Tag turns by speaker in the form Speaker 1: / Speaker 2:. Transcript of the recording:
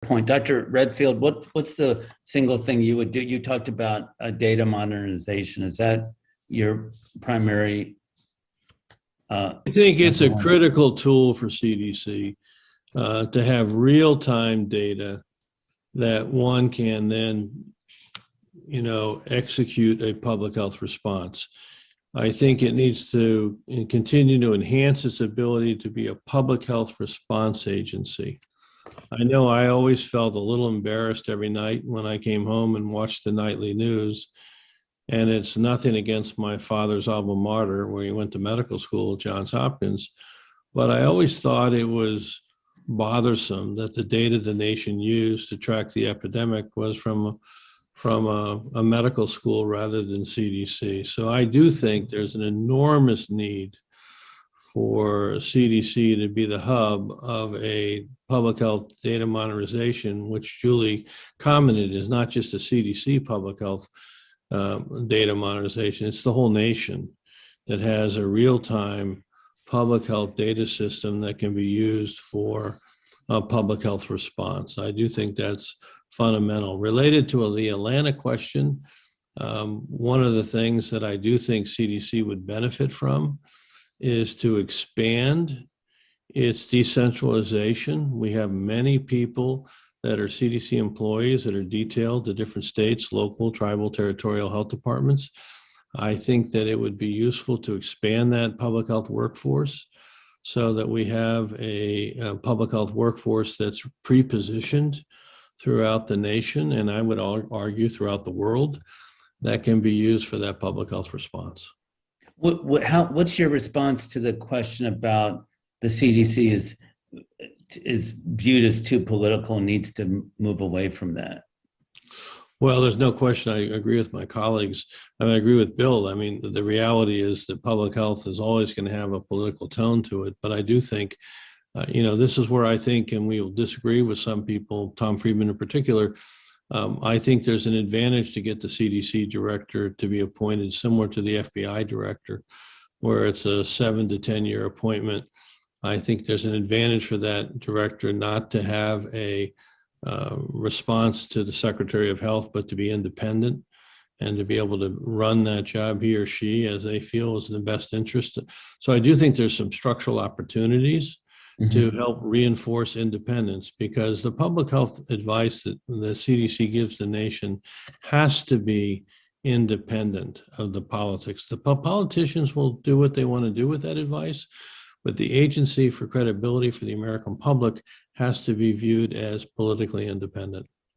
Speaker 1: point. Dr. Redfield, what's the single thing you would do? You talked about data modernization. Is that your primary?
Speaker 2: I think it's
Speaker 1: number
Speaker 2: a
Speaker 1: one?
Speaker 2: critical tool for CDC to have real-time data that one can then, execute a public health response. I think it needs to continue to enhance its ability to be a public health response agency. I know I always felt a little embarrassed every night when I came home and watched the nightly news. And it's nothing against my father's alma mater, where he went to medical school at Johns Hopkins. But I always thought it was bothersome that the data the nation used to track the epidemic was from a medical school rather than CDC. So I do think there's an enormous need for CDC to be the hub of a public health data modernization, which Julie commented is not just a CDC public health data modernization, it's the whole nation that has a real-time public health data system that can be used for a public health response. I do think that's fundamental. Related to the Atlanta question, one of the things that I do think CDC would benefit from is to expand its decentralization. We have many people that are CDC employees that are detailed to different states, local, tribal, territorial health departments. I think that it would be useful to expand that public health workforce so that we have a public health workforce that's pre-positioned throughout the nation, and I would argue throughout the world, that can be used for that public health response.
Speaker 1: What's your response to the question about the CDC is viewed as too political and needs to move away from that?
Speaker 2: Well, there's no question. I agree with my colleagues. I agree with Bill. The reality is that public health is always going to have a political tone to it. But I do think, this is where I think, and we will disagree with some people, Tom Friedman in particular, I think there's an advantage to get the CDC director to be appointed similar to the FBI director, where it's a 7 to 10 year appointment. I think there's an advantage for that director not to have a response to the Secretary of Health, but to be independent and to be able to run that job, he or she, as they feel is in the best interest. So I do think there's some structural opportunities to help reinforce independence, because the public health advice that the CDC gives the nation has to be independent of the politics. The politicians will do what they want to do with that advice, but the agency for credibility for the American public has to be viewed as politically independent.